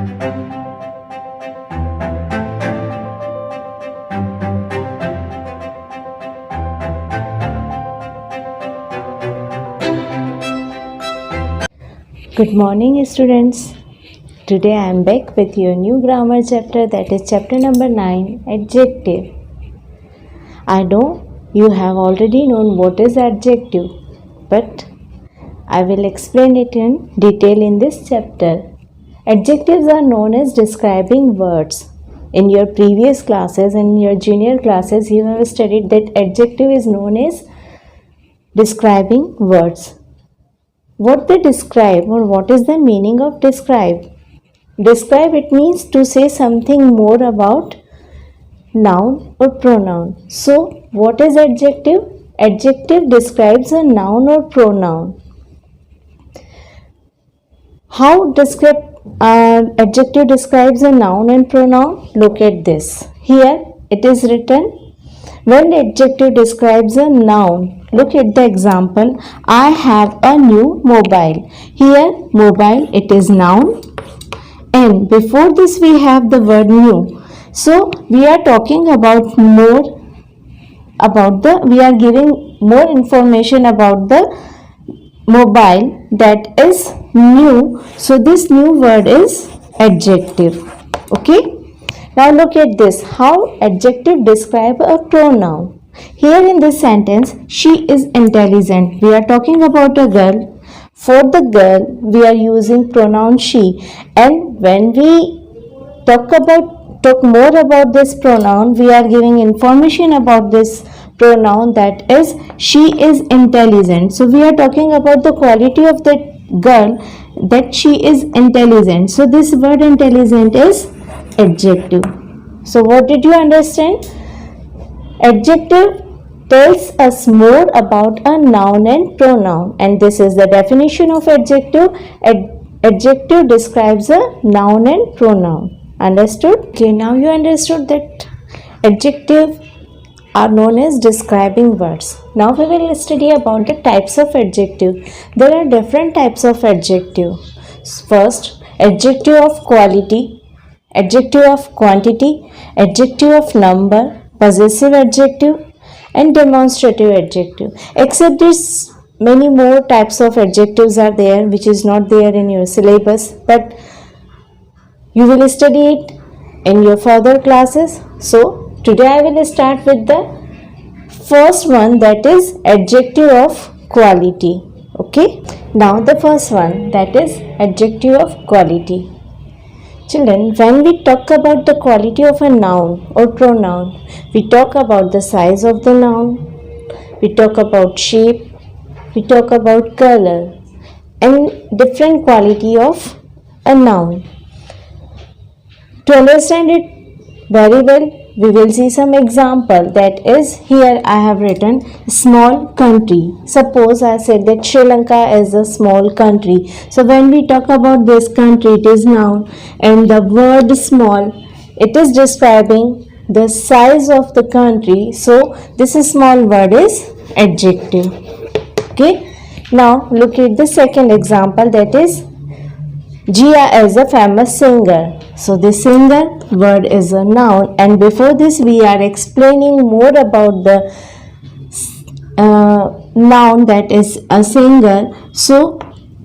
Good morning, students. Today I am back with your new grammar chapter, that is chapter number 9, adjective. I know you have already known what is adjective, but I will explain it in detail in this chapter. Adjectives are known as describing words. In your previous classes, in your junior classes, you have studied that adjective is known as describing words. What they describe, or what is the meaning of describe? Describe, it means to say something more about noun or pronoun. So what is adjective? Adjective describes a noun or pronoun. How adjective describes a noun and pronoun? Look at this. Here it is written, when adjective describes a noun, look at the example, I have a new mobile. Here mobile, it is noun, and before this we have the word new. So we are talking about we are giving more information about the mobile, that is new. So this new word is adjective. Okay. Now look at this, how adjective describe a pronoun. Here in this sentence, she is intelligent. We are talking about a girl. For the girl, we are using pronoun she. And when we talk more about this pronoun, we are giving information about this pronoun, that is she is intelligent. So we are talking about the quality of that girl, that she is intelligent. So this word intelligent is adjective. So what did you understand? Adjective tells us more about a noun and pronoun, and this is the definition of adjective. Adjective describes a noun and pronoun. Understood? Okay, now you understood that adjective are known as describing words. Now we will study about the types of adjective. There are different types of adjective. First, adjective of quality, adjective of quantity, adjective of number, possessive adjective, and demonstrative adjective. Except this, many more types of adjectives are there which is not there in your syllabus, but you will study it in your further classes. So today I will start with the first one, that is adjective of quality. Okay. Now the first one, that is adjective of quality. Children, when we talk about the quality of a noun or pronoun, we talk about the size of the noun, we talk about shape, we talk about color, and different quality of a noun. To understand it very well, we will see some example, that is, here I have written small country. Suppose I said that Sri Lanka is a small country. So when we talk about this country, it is noun, and the word small, it is describing the size of the country. So this small word is adjective. Okay. Now look at the second example, that is Jia is a famous singer. So this singer word is a noun, and before this we are explaining more about the noun, that is a singer. So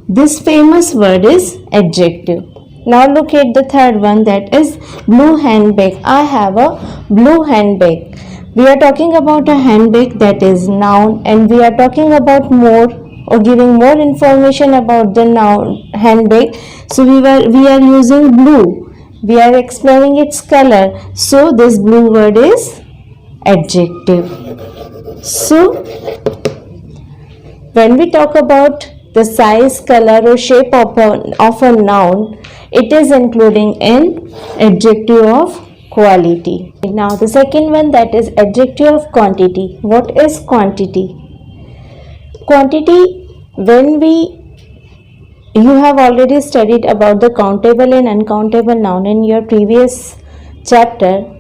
this famous word is adjective. Now look at the third one, that is blue handbag. I have a blue handbag. We are talking about a handbag, that is noun, and we are talking about more or giving more information about the noun handbag. So we are using blue. We are explaining its color. So this blue word is adjective. So when we talk about the size, color or shape of a noun, it is including in adjective of quality. Now the second one, that is adjective of quantity. What is quantity? Quantity, you have already studied about the countable and uncountable noun in your previous chapter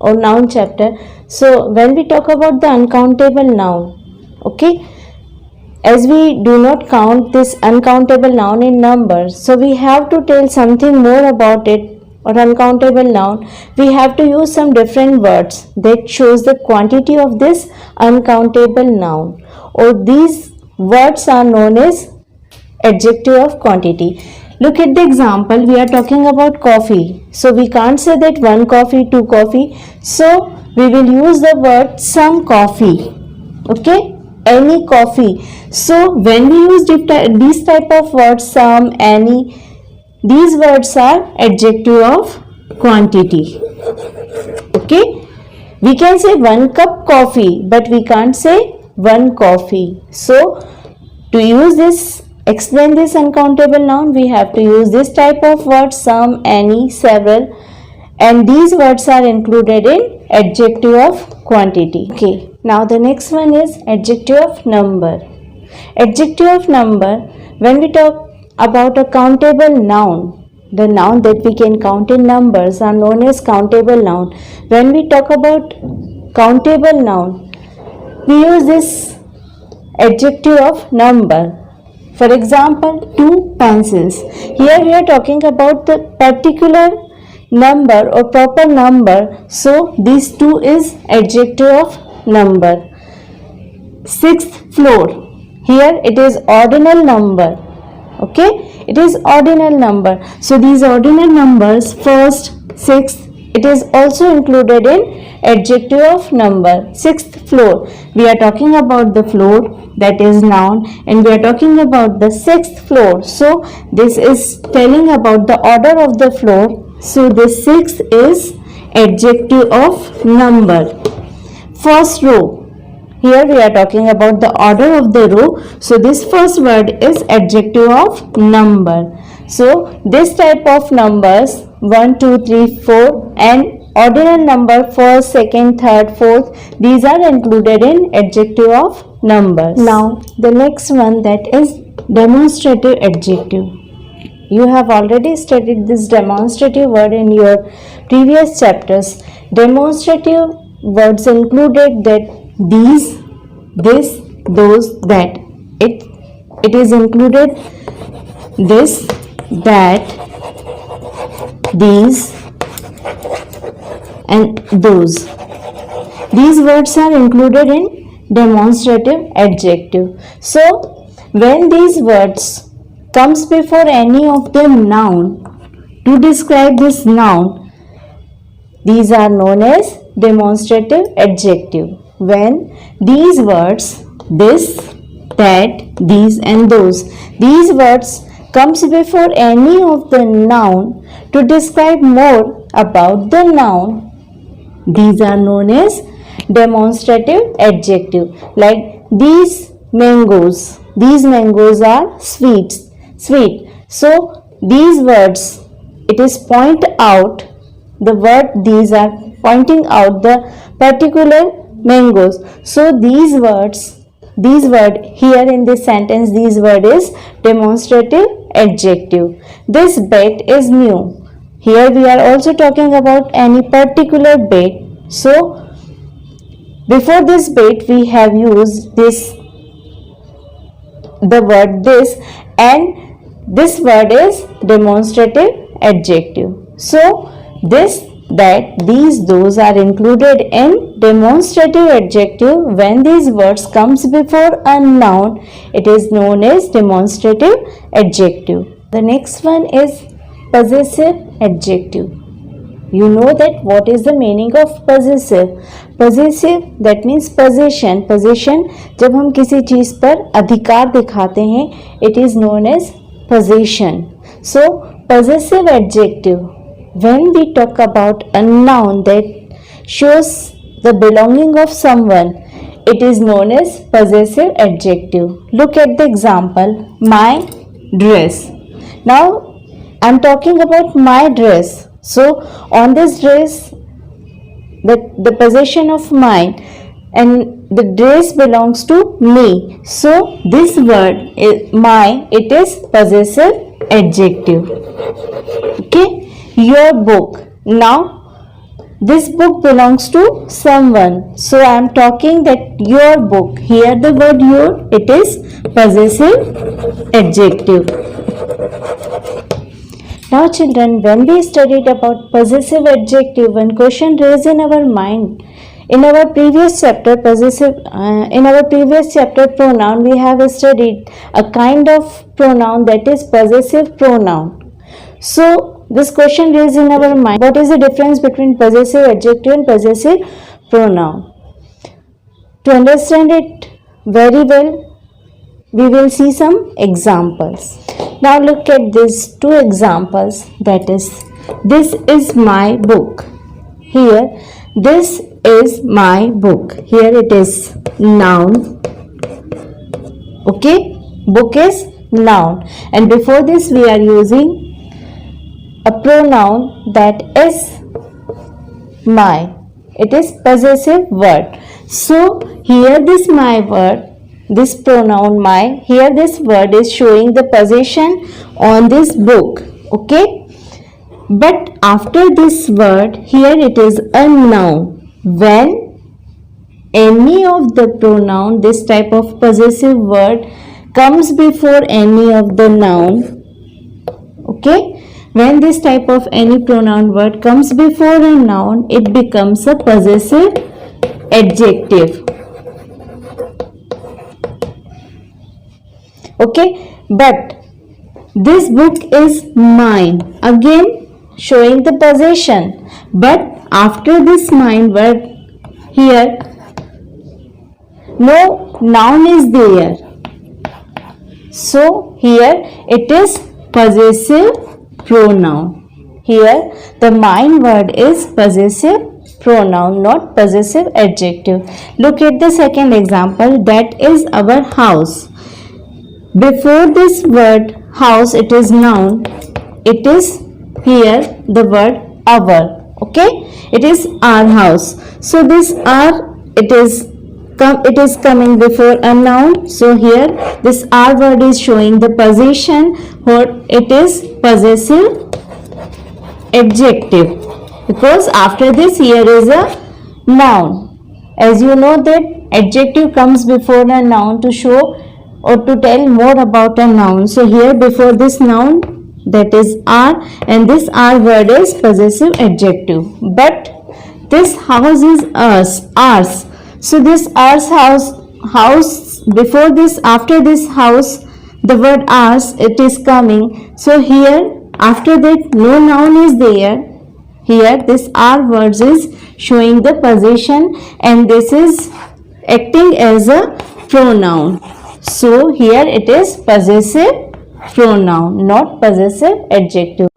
or noun chapter. So when we talk about the uncountable noun, okay, as we do not count this uncountable noun in numbers, so we have to tell something more about it or uncountable noun. We have to use some different words that shows the quantity of this uncountable noun, or these words are known as adjective of quantity. Look at the example. We are talking about coffee, so we can't say that one coffee, two coffee, so we will use the word some coffee. Okay, any coffee. So when we use these type of words, some, any, these words are adjective of quantity. Okay, we can say one cup coffee, but we can't say one coffee. So to use this, explain this uncountable noun, we have to use this type of words, some, any, several, and these words are included in adjective of quantity. Okay, now the next one is adjective of number. Adjective of number, when we talk about a countable noun, the noun that we can count in numbers are known as countable noun. When we talk about countable noun, we use this adjective of number. For example, 2 pencils. Here we are talking about the particular number or proper number, so this 2 is adjective of number. 6th floor. Here it is ordinal number. Okay, it is ordinal number. So these ordinal numbers, first, 6th, it is also included in adjective of number. 6th floor. We are talking about the floor, that is noun, and we are talking about the 6th floor. So this is telling about the order of the floor. So the 6th is adjective of number. First row. Here we are talking about the order of the row. So this first word is adjective of number. So this type of numbers 1, 2, 3, 4 and ordinal number first, second, third, fourth, these are included in adjective of numbers. Now the next one, that is demonstrative adjective. You have already studied this demonstrative word in your previous chapters. Demonstrative words included that these, this, those, that. It is included this, that, these and those. These words are included in demonstrative adjective. So when these words comes before any of the noun to describe this noun, these are known as demonstrative adjective. When these words, this, that, these and those, these words comes before any of the noun to describe more about the noun, these are known as demonstrative adjective. Like these mangoes are sweet. So these words, it is point out, the word these are pointing out the particular mangoes. So these word here in this sentence, these word is demonstrative adjective. This bat is new. Here we are also talking about any particular bat. So before this bat we have used the word this, and this word is demonstrative adjective. So this, that, these, those are included in demonstrative adjective. When these words comes before a noun, it is known as demonstrative adjective. The next one is possessive adjective. You know that what is the meaning of possessive? Possessive, that means possession. Possession, जब हम किसी चीज पर अधिकार दिखाते हैं, it is known as possession. So possessive adjective, when we talk about a noun that shows the belonging of someone, it is known as possessive adjective. Look at the example, my dress. Now I'm talking about my dress. So on this dress, the possession of mine, and the dress belongs to me. So this word is my, it is possessive adjective. Okay, your book. Now This book belongs to someone. So I am talking that your book. Here the word your, it is possessive adjective. Now children, when we studied about possessive adjective, one question raised in our mind. In our previous chapter pronoun, we have studied a kind of pronoun that is possessive pronoun. So this question raised in our mind, what is the difference between possessive adjective and possessive pronoun? To understand it very well, we will see some examples. Now look at these two examples, that is, this is my book. Here, this is my book. Here it is noun. Okay, book is noun. And before this we are using a pronoun that is my. It is possessive word. So here this my word, this pronoun my, here this word is showing the possession on this book. Okay, but after this word, here it is a noun. When any of the pronoun, this type of possessive word comes before any of the noun, okay, when this type of any pronoun word comes before a noun, it becomes a possessive adjective. Okay, but this book is mine. Again, showing the possession. But after this mine word, here no noun is there. So here it is possessive pronoun. Here the mine word is possessive pronoun, not possessive adjective. Look at the second example, that is our house. Before this word house, it is noun. It is here the word our. Okay, it is our house. So this our, it is coming before a noun. So here this our word is showing the possession, or it is possessive adjective, because after this here is a noun. As you know that adjective comes before a noun to show or to tell more about a noun. So here before this noun, that is our, and this our word is possessive adjective. But this house is ours. So this ours house before this, after this house, the word ours, it is coming. So here after that no noun is there. Here this our words is showing the possession, and this is acting as a pronoun. So here it is possessive pronoun, not possessive adjective.